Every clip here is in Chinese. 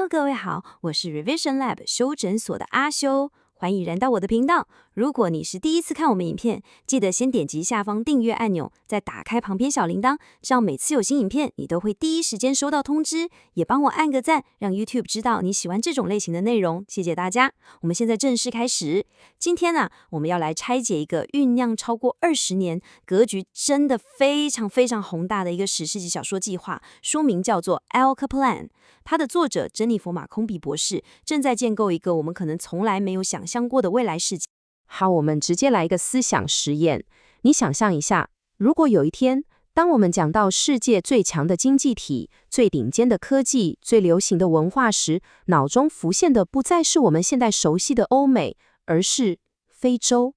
Hello， 各位好，我是 Revision Lab 修診所的阿修，歡迎來到我的頻道。如果你是第一次看我們影片，記得先點擊下方訂閱按鈕，再打開旁邊小鈴鐺，這樣每次有新影片，你都會第一時間收到通知。也幫我按個讚，讓 YouTube 知道你喜歡這種類型的內容。謝謝大家。我們現在正式開始。今天呢，我們要來拆解一個醞釀超過20年、格局真的非常非常宏大的一個史詩級小說計劃，書名叫做 Alka Plan。它的作者珍妮佛·馬空比博士正在建構一個我們可能從來沒有想象過的未來世界。好，我們直接來一個思想實驗。你想象一下，如果有一天，當我們講到世界最強的經濟體、最頂尖的科技、最流行的文化時，腦中浮現的不再是我們現在熟悉的歐美，而是非洲。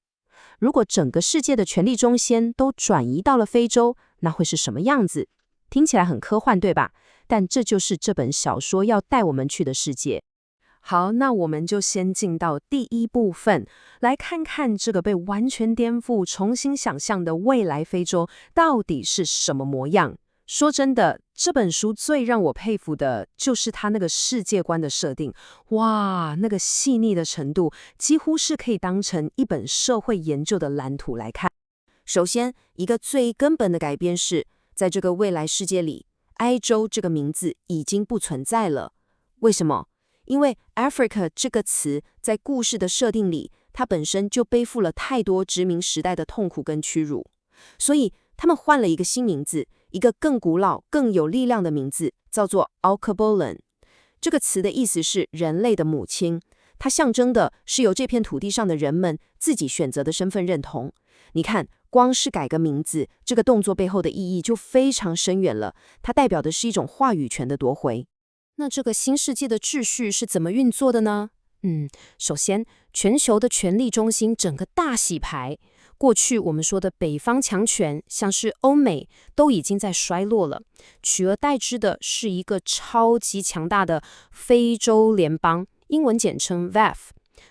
如果整個世界的權力中心都轉移到了非洲，那會是什麼樣子？聽起來很科幻，對吧？但這就是這本小說要帶我們去的世界。好，那我們就先進到第一部分，來看看這個被完全顛覆、重新想象的未來非洲到底是什麼模樣。說真的，這本書最讓我佩服的就是它那個世界觀的設定，哇，那個細膩的程度，幾乎是可以當成一本社會研究的藍圖來看。首先，一個最根本的改變是，在這個未來世界裡，埃洲這個名字已經不存在了。為什麼？因為 Africa 這個詞在故事的設定裡，它本身就背負了太多殖民時代的痛苦跟屈辱，所以他們換了一個新名字，一個更古老、更有力量的名字，叫做 Alkebulan。這個詞的意思是人類的母親，它象徵的是由這片土地上的人們自己選擇的身份認同。你看，光是改個名字，這個動作背後的意義就非常深遠了，它代表的是一種話語權的奪回。那這個新世界的秩序是怎麼運作的呢？首先，全球的權力中心整個大洗牌。過去我們說的北方強權，像是歐美，都已經在衰落了，取而代之的是一個超級強大的非洲聯邦，英文簡稱 VAF。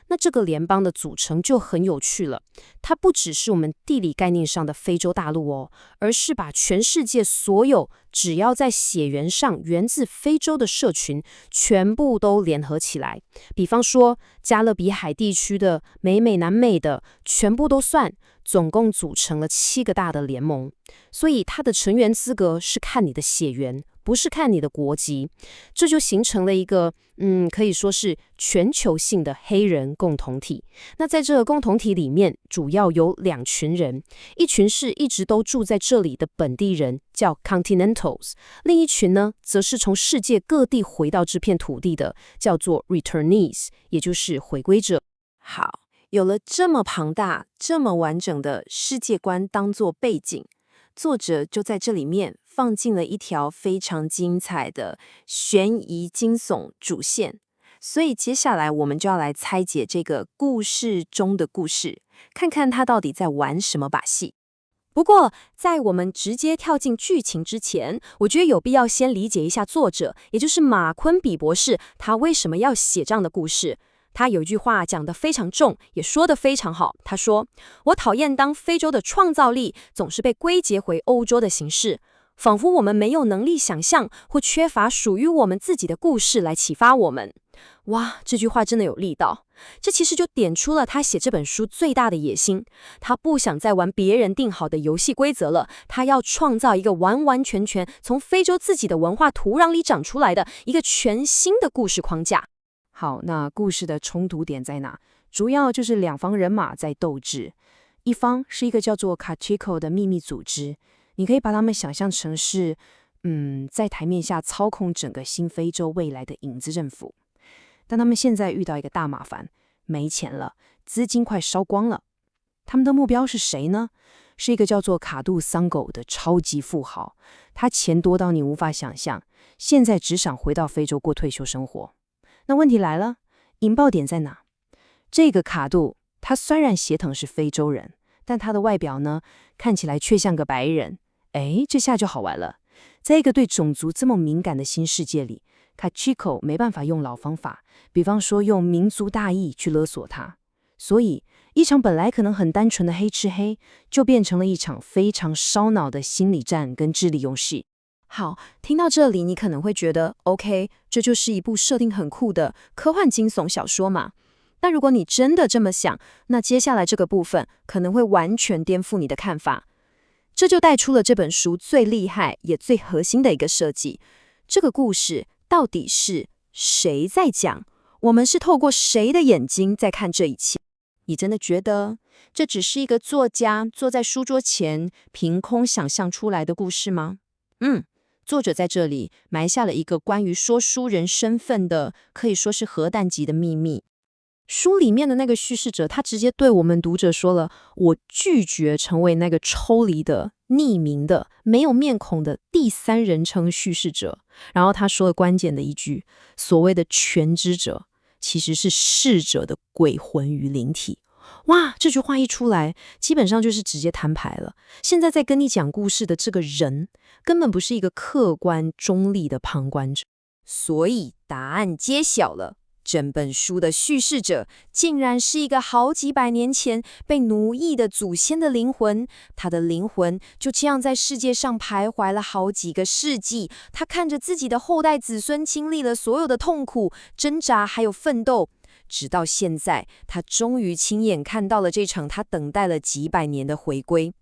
那這個聯邦的組成就很有趣了，它不只是我們地理概念上的非洲大陸哦，而是把全世界所有只要在血緣上源自非洲的社群，全部都聯合起來。比方說，加勒比海地區的、美南美的，全部都算，總共組成了7個大的聯盟。所以它的成員資格是看你的血緣，不是看你的國籍，這就形成了一個可以說是全球性的黑人共同體。那在這個共同體裡面，主要有2群人，一群是一直都住在這裡的本地人，叫 Continentals， 另一群呢，則是從世界各地回到這片土地的，叫做 Returnees， 也就是回歸者。好，有了這麼龐大、這麼完整的世界觀當作背景，作者就在這裡面放進了一條非常精彩的懸疑驚悚主線，所以接下來我們就要來拆解這個故事中的故事，看看他到底在玩什麼把戲。不過，在我們直接跳進劇情之前，我覺得有必要先理解一下作者，也就是馬昆比博士，他為什麼要寫這樣的故事。他有一句話講得非常重，也說得非常好。他說：“我討厭當非洲的創造力總是被歸結回歐洲的形式，仿佛我們沒有能力想象或缺乏屬於我們自己的故事來啟發我們。”哇，這句話真的有力道。這其實就點出了他寫這本書最大的野心。他不想再玩別人定好的遊戲規則了，他要創造一個完完全全從非洲自己的文化土壤裡長出來的一個全新的故事框架。好，那故事的衝突點在哪？主要就是2方人馬在鬥智，一方是一個叫做 Kachiko 的秘密組織，你可以把他們想象成是，在台面下操控整個新非洲未來的影子政府。但他們現在遇到一個大麻煩，沒錢了，資金快燒光了。他們的目標是誰呢？是一個叫做卡杜桑狗的超級富豪，他錢多到你無法想象，現在只想回到非洲過退休生活。那問題來了，引爆點在哪？這個卡杜，他雖然血統是非洲人，但他的外表呢，看起來卻像個白人。這下就好玩了。在一個對種族這麼敏感的新世界裡，卡奇科沒辦法用老方法，比方說用民族大義去勒索他。所以，一場本來可能很單純的黑吃黑，就變成了一場非常燒腦的心理戰跟智力遊戲。好，聽到這裡，你可能會覺得 OK， 這就是一部設定很酷的科幻驚悚小說嘛。但如果你真的這麼想，那接下來這個部分可能會完全顛覆你的看法。這就帶出了這本書最厲害也最核心的一個設計。這個故事到底是誰在講？我們是透過誰的眼睛在看這一切？你真的覺得這只是一個作家坐在書桌前憑空想象出來的故事嗎？作者在這裡埋下了一個關於說書人身份的，可以說是核彈級的秘密。書裡面的那個敘事者，他直接對我們讀者說了：“我拒絕成為那個抽離的、匿名的、沒有面孔的第三人稱敘事者。”然後他說了關鍵的一句：“所謂的全知者，其實是逝者的鬼魂與靈體。”哇，這句話一出來，基本上就是直接攤牌了。現在在跟你講故事的這個人，根本不是一個客觀中立的旁觀者。所以答案揭曉了。整本書的敘事者竟然是一個好幾百年前被奴役的祖先的靈魂，他的靈魂就這樣在世界上徘徊了好幾個世紀。他看着自己的後代子孫經歷了所有的痛苦、掙扎還有奮鬥，直到現在，他終於親眼看到了這場他等待了幾百年的回歸。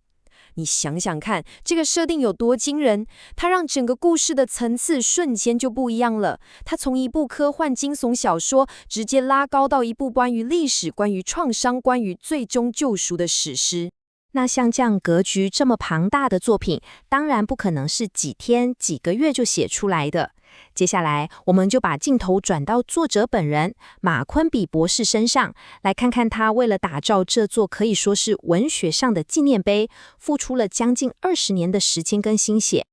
你想想看，這個設定有多驚人，它讓整個故事的層次瞬間就不一樣了。它從一部科幻驚悚小說直接拉高到一部關於歷史、關於創傷、關於最終救贖的史詩。那像這樣格局這麼龐大的作品，當然不可能是幾天、幾個月就寫出來的。接下來，我們就把鏡頭轉到作者本人馬昆比博士身上，來看看他為了打造這座可以說是文學上的紀念碑，付出了將近20年的時間跟心血。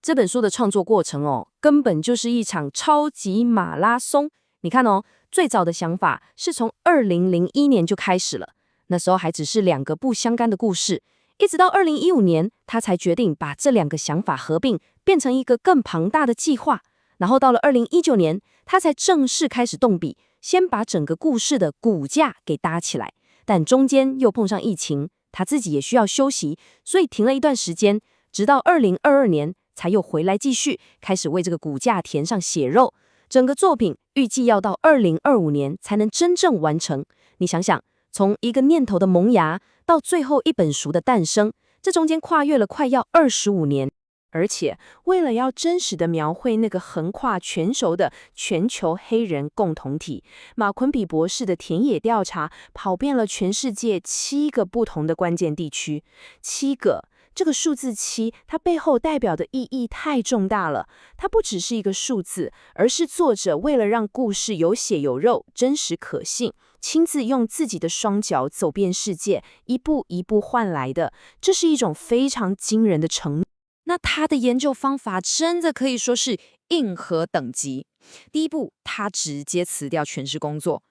這本書的創作過程根本就是一場超級馬拉松。你看最早的想法是從2001年就開始了，那時候還只是2個不相干的故事，一直到2015年，他才決定把這2個想法合併，變成一個更龐大的計劃。然後到了2019年，他才正式開始動筆，先把整個故事的骨架給搭起來。但中間又碰上疫情，他自己也需要休息，所以停了一段時間，直到2022年才又回來繼續，開始為這個骨架填上血肉。整個作品預計要到2025年才能真正完成。你想想，從一個念頭的萌芽到最後一本書的誕生，這中間跨越了快要25年。而且，為了要真實的描繪那個橫跨全球的全球黑人共同體，馬昆比博士的田野調查跑遍了全世界7個不同的關鍵地區。7個，這個數字7，它背後代表的意義太重大了。它不只是一個數字，而是作者為了讓故事有血有肉、真實可信，親自用自己的雙腳走遍世界，一步一步換來的。這是一種非常驚人的承諾。那他的研究方法真的可以說是硬核等級。第一步，他直接辭掉全職工作，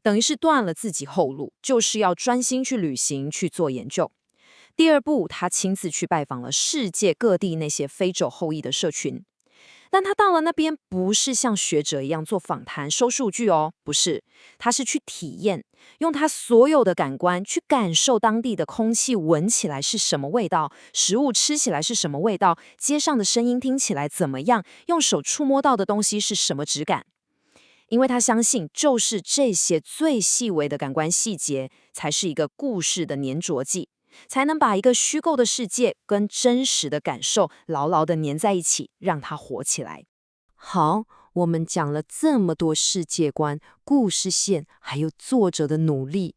等於是斷了自己後路，就是要專心去旅行去做研究。第二步，他親自去拜訪了世界各地那些非洲後裔的社群。但他到了那邊，不是像學者一樣做訪談、收數據不是，他是去體驗，用他所有的感官去感受當地的空氣，聞起來是什麼味道，食物吃起來是什麼味道，街上的聲音聽起來怎麼樣，用手觸摸到的東西是什麼質感。因為他相信，就是這些最細微的感官細節，才是一個故事的粘着劑，才能把一個虛構的世界跟真實的感受牢牢地粘在一起，讓它活起來。好，我們講了這麼多世界觀、故事線，還有作者的努力，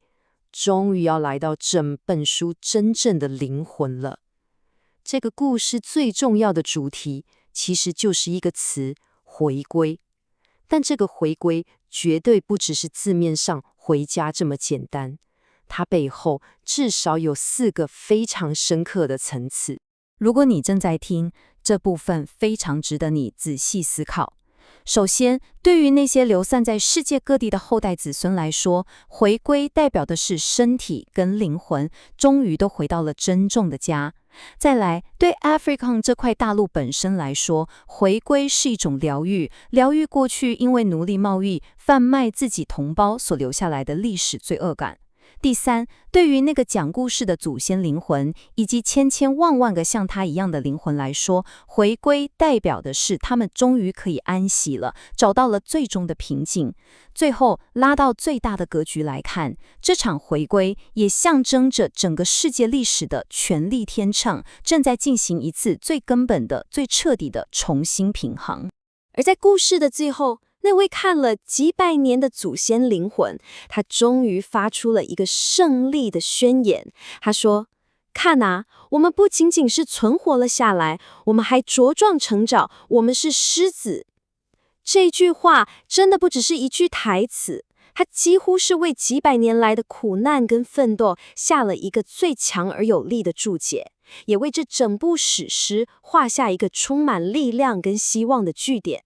終於要來到整本書真正的靈魂了。這個故事最重要的主題，其實就是一個詞：回歸。但這個回歸絕對不只是字面上回家這麼簡單。它背後至少有4個非常深刻的層次。如果你正在聽，這部分非常值得你仔細思考。首先，對於那些流散在世界各地的後代子孫來說，回歸代表的是身體跟靈魂終於都回到了真正的家。再來，對 African 這塊大陸本身來說，回歸是一種療癒，療癒過去因為奴隸貿易販賣自己同胞所留下來的歷史罪惡感。第三，對於那個講故事的祖先靈魂，以及千千萬萬個像他一樣的靈魂來說，回歸代表的是他們終於可以安息了，找到了最終的平靜。最後，拉到最大的格局來看，這場回歸也象徵着整個世界歷史的權力天秤正在進行一次最根本的、最徹底的重新平衡。而在故事的最後，那位看了幾百年的祖先靈魂，他終於發出了一個勝利的宣言。他說：“看啊，我們不僅僅是存活了下來，我們還茁壯成長，我們是獅子。”這句話真的不只是一句台詞，它幾乎是為幾百年來的苦難跟奮鬥下了一個最強而有力的注解，也為這整部史詩畫下一個充滿力量跟希望的句點。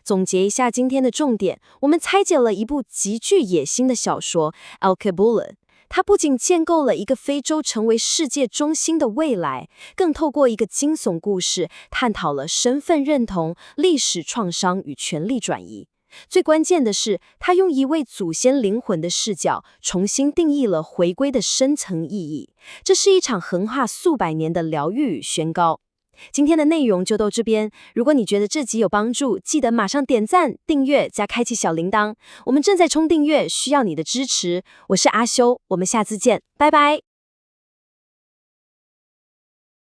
總結一下今天的重點，我們拆解了一部極具野心的小說《Al-Qaboula》，它不僅建構了一個非洲成為世界中心的未來，更透過一個驚悚故事，探討了身份認同、歷史創傷與權力轉移。最關鍵的是，他用一位祖先靈魂的視角，重新定義了回歸的深層意義。這是一場橫跨數百年的療癒與宣告。今天的內容就到這邊。如果你覺得這集有幫助，記得馬上點讚、訂閱加開啟小鈴鐺。我們正在衝訂閱，需要你的支持。我是阿修，我們下次見，拜拜。